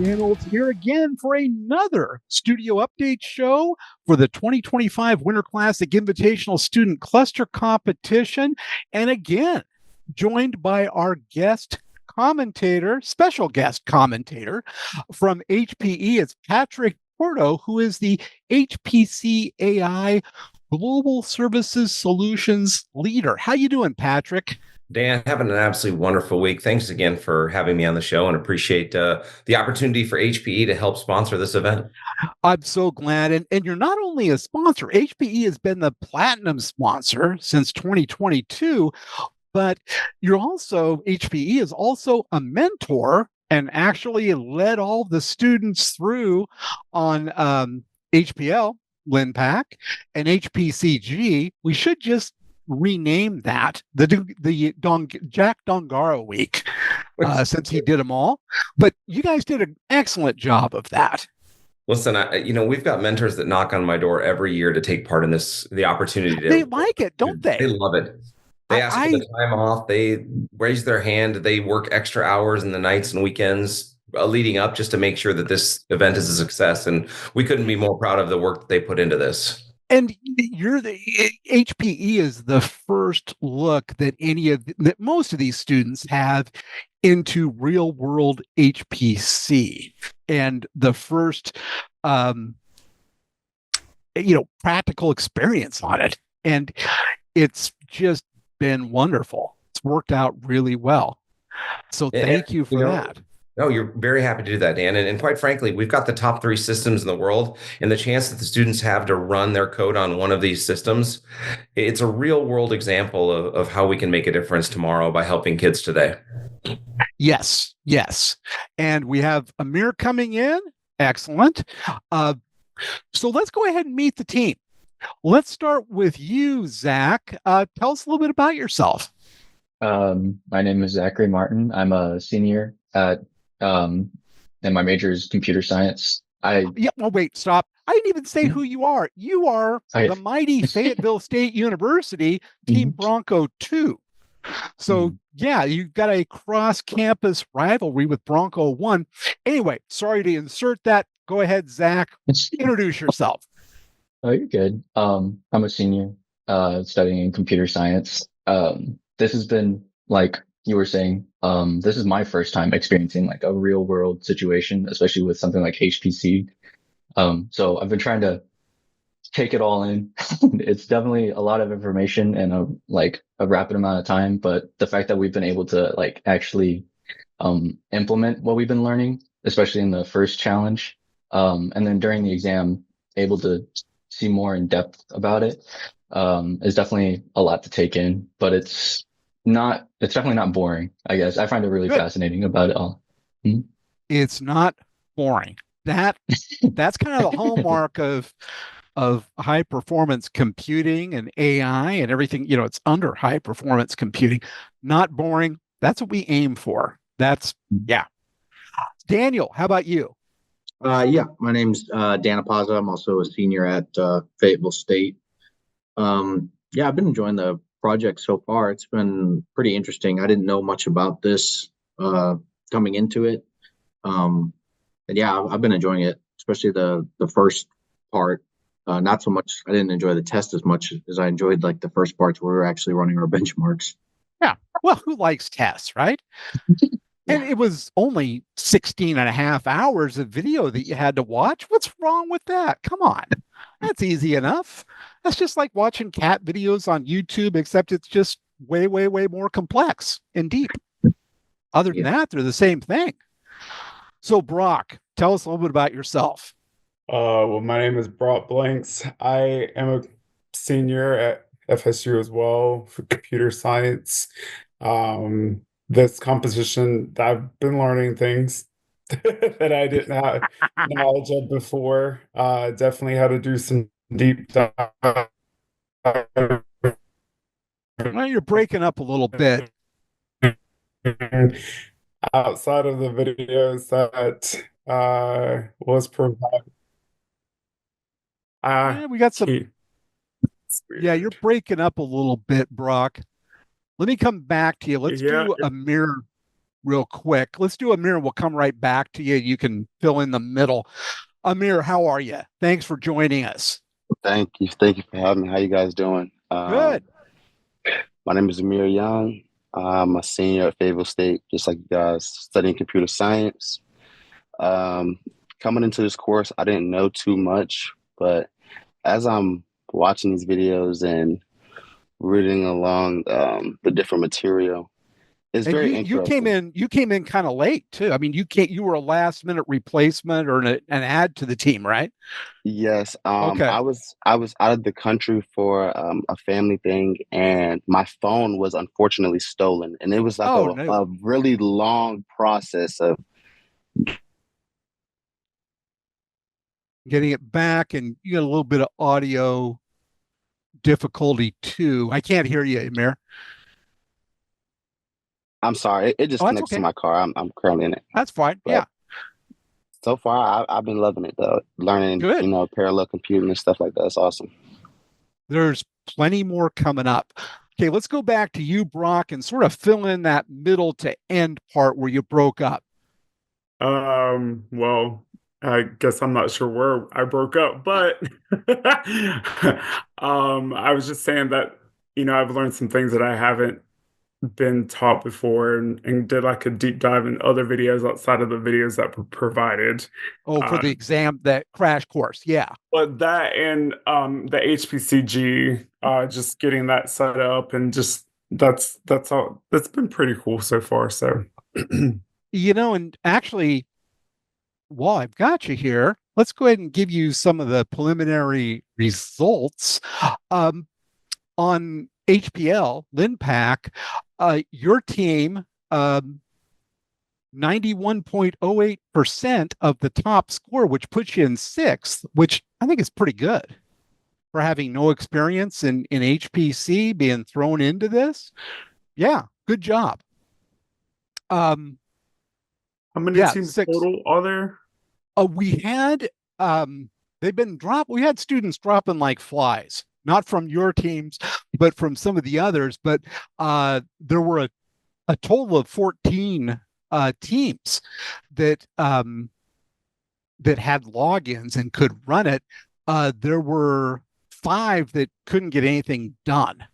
Reynolds here again for another studio update show for the 2025 Winter Classic Invitational Student Cluster Competition. And again, joined by our special guest commentator from HPE. It's Patrick Porto, who is the HPC AI Global Services Solutions Leader. How you doing, Patrick? Dan, having an absolutely wonderful week. Thanks again for having me on the show and appreciate the opportunity for HPE to help sponsor this event. I'm so glad. And you're not only a sponsor, HPE has been the platinum sponsor since 2022, but HPE is also a mentor and actually led all the students through on HPL, LINPAC, and HPCG. We should just rename that the Jack Dongaro week since he did them all. But you guys did an excellent job of that. Listen, we've got mentors that knock on my door every year to take part in this, the opportunity to. They like it, don't they? They love it. They ask for the time off. They raise their hand. They work extra hours in the nights and weekends leading up just to make sure that this event is a success. And we couldn't be more proud of the work that they put into this. And HPE is the first look that most of these students have into real world HPC, and the first practical experience on it. And it's just been wonderful. It's worked out really well. So thank you for that. No, you're very happy to do that, Dan. And quite frankly, we've got the top 3 systems in the world, and the chance that the students have to run their code on one of these systems, it's a real world example of how we can make a difference tomorrow by helping kids today. Yes. And we have Amir coming in. Excellent. So let's go ahead and meet the team. Let's start with you, Zach. Tell us a little bit about yourself. My name is Zachary Martin. I'm a senior at and my major is computer science. Wait, stop. I didn't even say who you are. You are the mighty Fayetteville State University team Bronco-2. So yeah, you've got a cross-campus rivalry with Bronco-1. Anyway, sorry to insert that. Go ahead, Zach. Introduce yourself. Oh, you're good. I'm a senior studying computer science. This has been, like you were saying, this is my first time experiencing like a real world situation, especially with something like HPC. So I've been trying to take it all in. It's definitely a lot of information in a rapid amount of time, but the fact that we've been able to like actually implement what we've been learning, especially in the first challenge, and then during the exam, able to see more in depth about it, is definitely a lot to take in, but it's definitely not boring, I guess. I find it really fascinating about it all. Mm-hmm. It's not boring. That's kind of the hallmark of high performance computing and AI and everything. It's under high performance computing. Not boring. That's what we aim for. Yeah. Daniel, how about you? Yeah, my name's Dan Apaza. I'm also a senior at Fayetteville State. Yeah, I've been enjoying the project so far. It's been pretty interesting. I didn't know much about this coming into it. And yeah, I've been enjoying it, especially the first part. Not so much, I didn't enjoy the test as much as I enjoyed like the first parts where we were actually running our benchmarks. Yeah, well, who likes tests, right? And it was only 16 and a half hours of video that you had to watch. What's wrong with that? Come on. That's easy enough. That's just like watching cat videos on YouTube, except it's just way, way, way more complex and deep. Other than that, they're the same thing. So, Brock, tell us a little bit about yourself. Well, my name is Brock Blanks. I am a senior at FSU as well for computer science. This composition, I've been learning things that I didn't have knowledge of before. Definitely had to do some deep dive. Well, you're breaking up a little bit. Outside of the videos that was provided. We got some. Yeah, you're breaking up a little bit, Brock. Let me come back to you. Let's do Amir. real quick. Let's do Amir. We'll come right back to you. You can fill in the middle. Amir, how are you? Thanks for joining us. Thank you. Thank you for having me. How you guys doing? Good. My name is Amir Young. I'm a senior at Fayetteville State, just like you guys, studying computer science. Um, Coming into this course, I didn't know too much, but as I'm watching these videos and reading along the different material, it's And very you came interesting. in kind of late too. I mean, you were a last minute replacement or an add to the team, right? Yes, Okay. I was out of the country for a family thing, and my phone was unfortunately stolen, and it was like Oh no. a really long process of. Getting it back, and you got a little bit of audio difficulty too. I can't hear you, Amir. I'm sorry, it just Oh, that's connects to okay. my car. I'm currently in it, That's fine. but Yeah. so far I've been loving it though. Learning, Good. parallel computing and stuff like that. It's awesome. There's plenty more coming up. Okay, let's go back to you, Brock, and sort of fill in that middle to end part where you broke up. Well, I guess I'm not sure where I broke up, but I was just saying that, I've learned some things that I haven't been taught before and did like a deep dive in other videos outside of the videos that were provided. Oh, for Uh, the exam, that crash course. Yeah. but that and the HPCG, just getting that set up and just that's all. That's been pretty cool so far. So And actually, while I've got you here, let's go ahead and give you some of the preliminary results. On HPL, LinPack, your team, 91.08% of the top score, which puts you in sixth, which I think is pretty good for having no experience in HPC being thrown into this. Yeah, good job. how many Yeah, teams six. total are there? We had we had students dropping like flies, not from your teams, but from some of the others. But there were a total of 14 teams that that had logins and could run it. There were 5 that couldn't get anything done.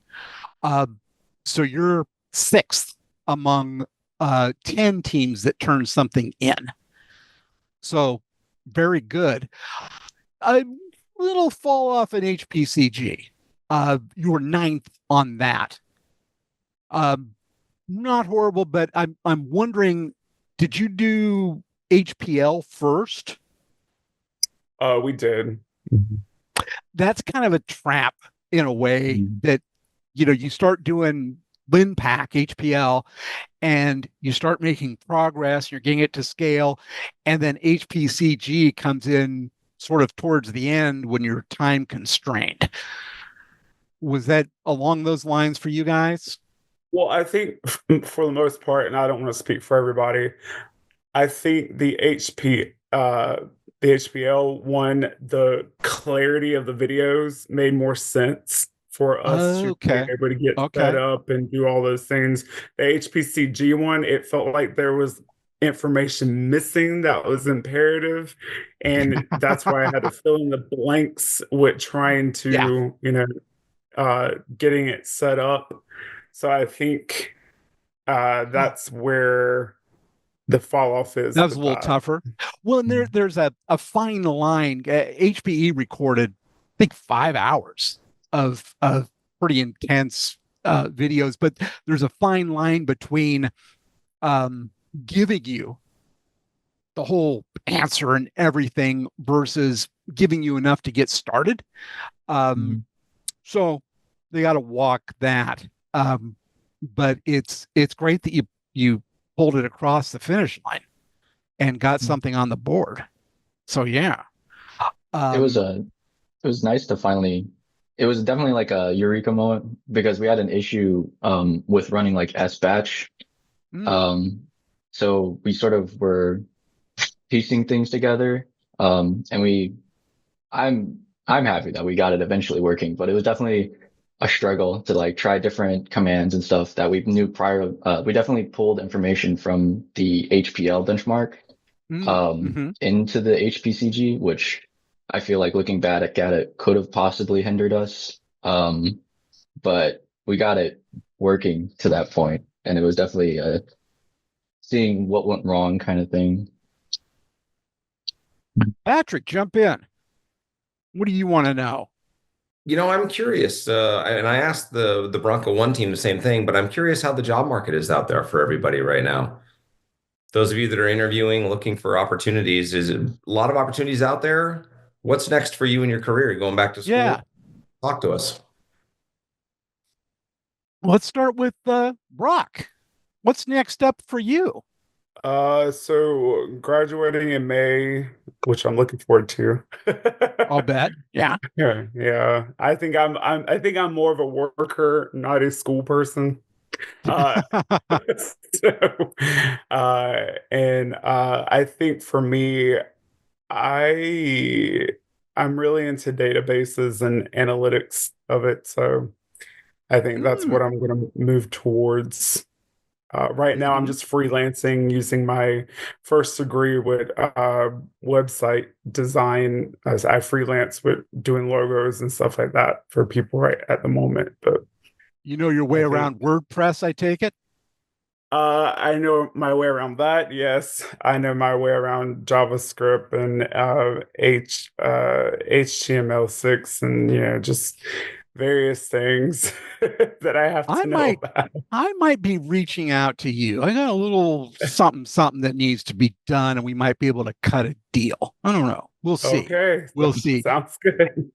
So you're sixth among 10 teams that turned something in. So very good. A little fall off in HPCG. You were ninth on that. Not horrible, but I'm wondering, did you do HPL first? We did. That's kind of a trap in a way that you start doing LinPack HPL and you start making progress, you're getting it to scale, and then HPCG comes in sort of towards the end when you're time constrained. Was that along those lines for you guys? Well, I think for the most part, and I don't want to speak for everybody, I think the HPL one, the clarity of the videos made more sense for us to be Okay. able to get set Okay. up and do all those things. The HPCG one, it felt like there was information missing that was imperative. And that's why I had to fill in the blanks with trying Yeah. to, getting it set up. So I think that's where the fall off is That was a with little that. tougher. Well, and there's a fine line. HPE recorded, I think, 5 hours of pretty intense videos, but there's a fine line between giving you the whole answer and everything versus giving you enough to get started. So they got to walk that. But it's great that you pulled it across the finish line and got something on the board. So yeah. It was nice to finally. It was definitely like a eureka moment because we had an issue with running like S batch. So we sort of were piecing things together. And I'm happy that we got it eventually working, but it was definitely a struggle to like try different commands and stuff that we knew prior. We definitely pulled information from the HPL benchmark Mm-hmm. into the HPCG, which I feel like looking back at it could have possibly hindered us. But we got it working to that point, and it was definitely seeing what went wrong kind of thing. Patrick, jump in. What do you want to know? I'm curious, and I asked the Bronco-1 team the same thing, but I'm curious how the job market is out there for everybody right now. Those of you that are interviewing, looking for opportunities, is it a lot of opportunities out there? What's next for you in your career? You going back to school? Yeah. Talk to us. Let's start with Brock. What's next up for you? So graduating in May, which I'm looking forward to. I'll bet. Yeah. Yeah. I think I'm more of a worker, not a school person. Uh, so, I think for me, I I'm really into databases and analytics of it. So I think that's what I'm going to move towards. Right now, I'm just freelancing using my first degree with website design. As I freelance with doing logos and stuff like that for people right at the moment. But you know your way around WordPress, I take it? I know my way around that. Yes, I know my way around JavaScript and HTML6 and just various things that I have to know about. I might be reaching out to you. I got a little something that needs to be done, and we might be able to cut a deal. I don't know. We'll see. Okay. We'll see. Sounds good.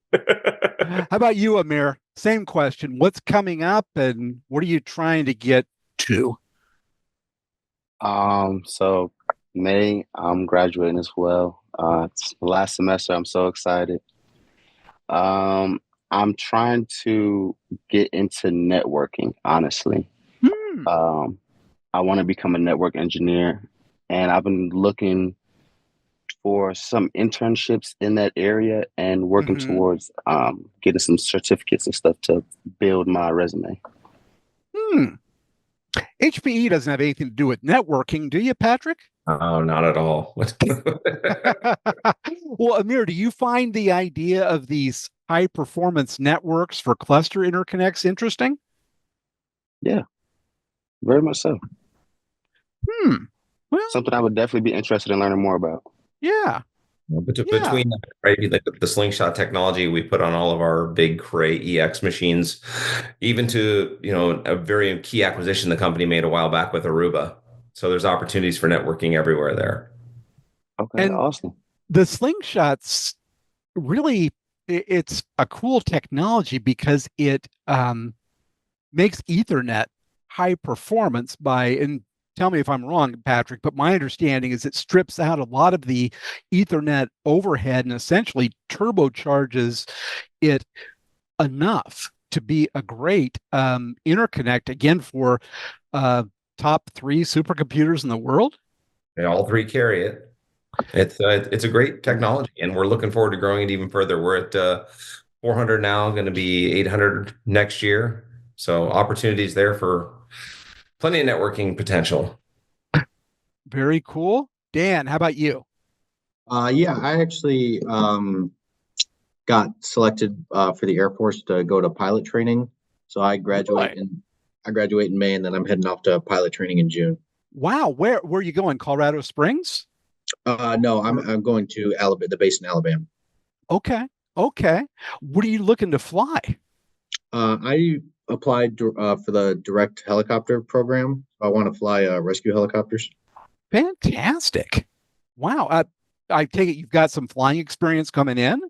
How about you, Amir? Same question. What's coming up and what are you trying to get to? So May, I'm graduating as well. It's the last semester. I'm so excited. I'm trying to get into networking, honestly. I want to become a network engineer, and I've been looking for some internships in that area and working towards getting some certificates and stuff to build my resume. HPE doesn't have anything to do with networking, do you, Patrick? Oh, not at all. Well, Amir, do you find the idea of these high performance networks for cluster interconnects interesting? Yeah, very much so. Well, something I would definitely be interested in learning more about. Yeah. Between that, right, like the slingshot technology we put on all of our big Cray EX machines, even to a very key acquisition the company made a while back with Aruba. So there's opportunities for networking everywhere there. Okay, and awesome. The slingshots really, it's a cool technology because it makes Ethernet high performance and tell me if I'm wrong, Patrick, but my understanding is it strips out a lot of the Ethernet overhead and essentially turbocharges it enough to be a great interconnect, again, for top 3 supercomputers in the world. And all 3 carry it. It's a great technology, and we're looking forward to growing it even further. We're at 400 now, going to be 800 next year. So opportunities there for plenty of networking potential. Very cool. Dan, how about you? Yeah, I actually got selected for the Air Force to go to pilot training. So I graduate in May, and then I'm heading off to pilot training in June. Wow, where are you going? Colorado Springs? No, I'm going to Alabama, the base in Alabama. Okay. What are you looking to fly? I applied for the direct helicopter program. I want to fly rescue helicopters. Fantastic. Wow. I take it you've got some flying experience coming in?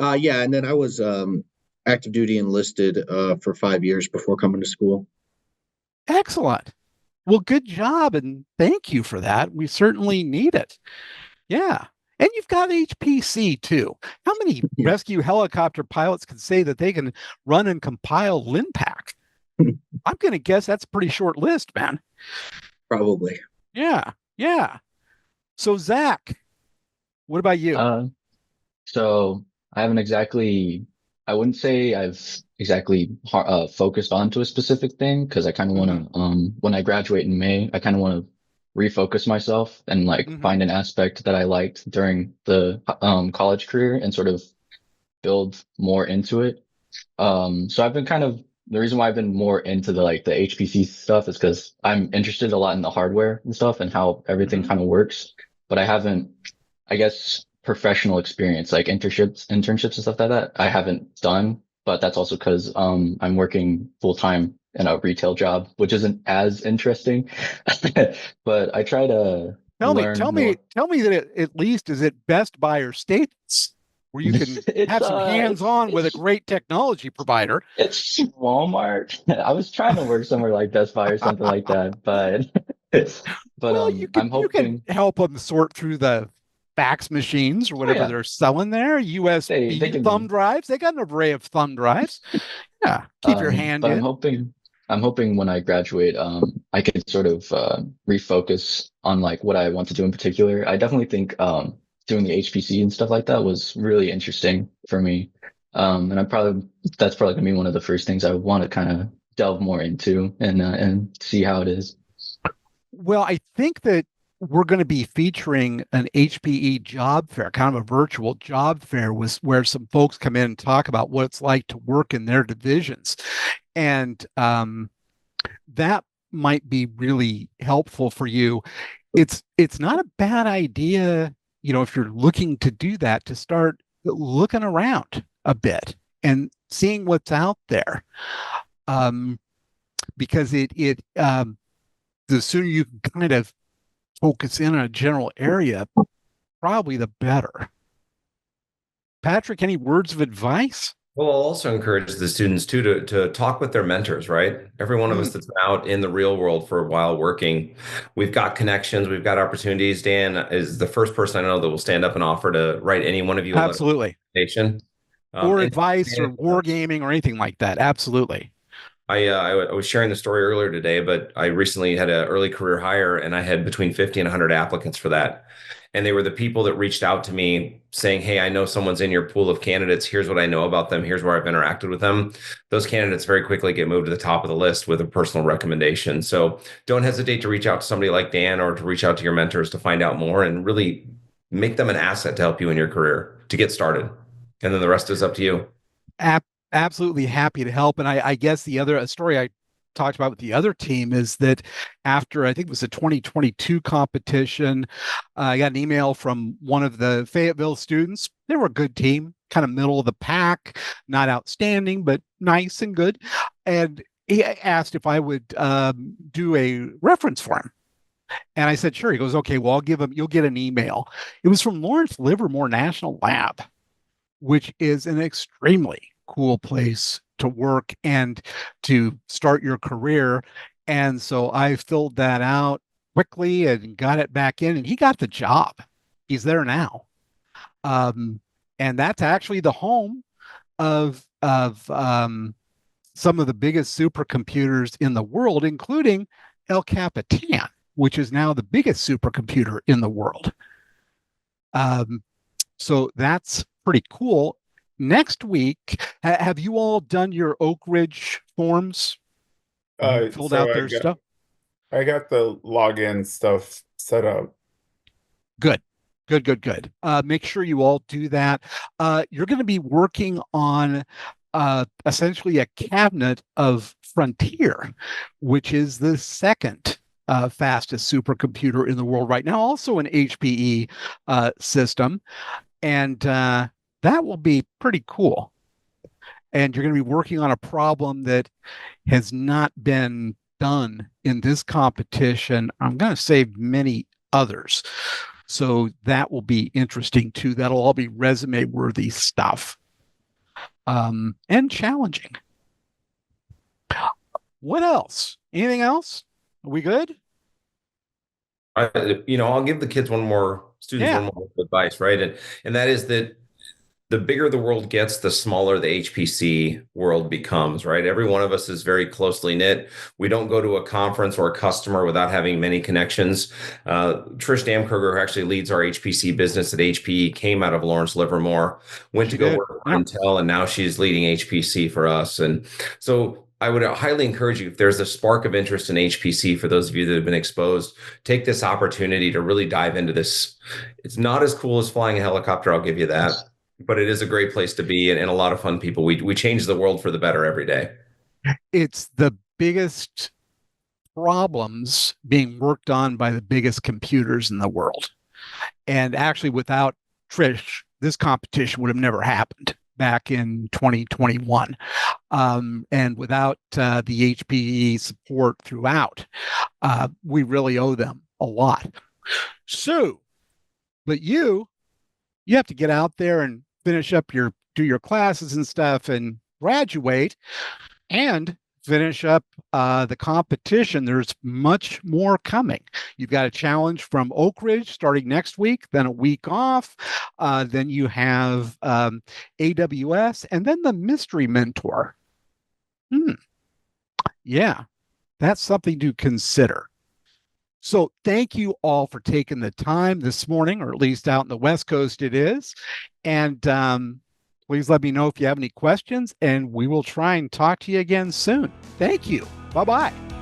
Yeah, and then I was active duty enlisted for 5 years before coming to school. Excellent. Well, good job, and thank you for that. We certainly need it. Yeah. And you've got HPC too. How many rescue helicopter pilots can say that they can run and compile LINPACK? I'm going to guess that's a pretty short list, man. Probably. Yeah. So, Zach, what about you? So I haven't exactly I wouldn't say I've exactly focused onto a specific thing because I kind of Mm-hmm. want to, when I graduate in May, I kind of want to refocus myself and like Mm-hmm. find an aspect that I liked during the college career and sort of build more into it. So I've been kind of the reason why I've been more into the like the HPC stuff is because I'm interested a lot in the hardware and stuff and how everything Mm-hmm. kind of works, but I haven't, I guess, professional experience like internships and stuff like that. I haven't done, but that's also because I'm working full time in a retail job, which isn't as interesting. But I try to Tell me, learn tell me, more. tell me that at least is it Best Buy or Staples where you can It's have some hands-on with a it's great technology provider. It's Walmart. I was trying to work somewhere like Best Buy or something like that, but Well, I'm you can hoping. help them sort through the fax machines or Oh whatever yeah, they're selling there. they USB thumb can. drives. They got an array of thumb drives. Yeah, keep your hand But in. I'm hoping when I graduate, I can sort of refocus on like what I want to do in particular. I definitely think doing the HPC and stuff like that was really interesting for me. And that's probably gonna be one of the first things I want to kind of delve more into and see how it is. Well, I think that we're going to be featuring an HPE job fair, kind of a virtual job fair, with where some folks come in and talk about what it's like to work in their divisions, and that might be really helpful for you. It's not a bad idea, if you're looking to do that, to start looking around a bit and seeing what's out there. Um, because the sooner you can kind of focus in on a general area, probably the better. Patrick, any words of advice? Well, I'll also encourage the students too to talk with their mentors, right? Every one of us Mm, that's been out in the real world for a while working, we've got connections, we've got opportunities. Dan is the first person I know that will stand up and offer to write any one of you a letter of absolutely. recommendation. Or And advice or wargaming or anything like that. Absolutely. I was sharing the story earlier today, but I recently had an early career hire and I had between 50 and 100 applicants for that. And they were the people that reached out to me saying, "Hey, I know someone's in your pool of candidates. Here's what I know about them. Here's where I've interacted with them." Those candidates very quickly get moved to the top of the list with a personal recommendation. So don't hesitate to reach out to somebody like Dan or to reach out to your mentors to find out more and really make them an asset to help you in your career to get started. And then the rest is up to you. Ab- Absolutely happy to help. And I guess the other story I talked about with the other team is that after I think it was a 2022 competition, I got an email from one of the Fayetteville students. They were a good team, kind of middle of the pack, not outstanding, but nice and good. And he asked if I would do a reference for him. And I said, sure. He goes, okay, well, I'll give him, you'll get an email. It was from Lawrence Livermore National Lab, which is an extremely cool place to work and to start your career. And so I filled that out quickly and got it back in, and he got the job. He's there now. Um, and that's actually the home of some of the biggest supercomputers in the world, including El Capitan, which is now the biggest supercomputer in the world. Um, so that's pretty cool. Next week, have you all done your Oak Ridge forms? Have you filled So out their stuff? I got the login stuff set up. Good, good, good, good. Make sure you all do that. You're going to be working on essentially a cabinet of Frontier, which is the second fastest supercomputer in the world right now, also an HPE system. And that will be pretty cool. And you're going to be working on a problem that has not been done in this competition. I'm going to say many others. So that will be interesting too. That'll all be resume worthy stuff, and challenging. What else? Anything else? Are we good? I'll give the kids one more, students Yeah. one more advice, right? And that is that the bigger the world gets, the smaller the HPC world becomes, right? Every one of us is very closely knit. We don't go to a conference or a customer without having many connections. Trish Damkroger, who actually leads our HPC business at HPE, came out of Lawrence Livermore, went to go work for Intel, and now she's leading HPC for us. And so I would highly encourage you, if there's a spark of interest in HPC, for those of you that have been exposed, take this opportunity to really dive into this. It's not as cool as flying a helicopter, I'll give you that. But it is a great place to be, and a lot of fun people. We change the world for the better every day. It's the biggest problems being worked on by the biggest computers in the world. And actually, without Trish, this competition would have never happened back in 2021. And without the HPE support throughout, we really owe them a lot. So, but you have to get out there and finish up do your classes and stuff and graduate and finish up the competition. There's much more coming. You've got a challenge from Oak Ridge starting next week, then a week off. Then you have AWS, and then the Mystery Mentor. Yeah, that's something to consider. So thank you all for taking the time this morning, or at least out in the West Coast it is. And please let me know if you have any questions, and we will try and talk to you again soon. Thank you. Bye-bye.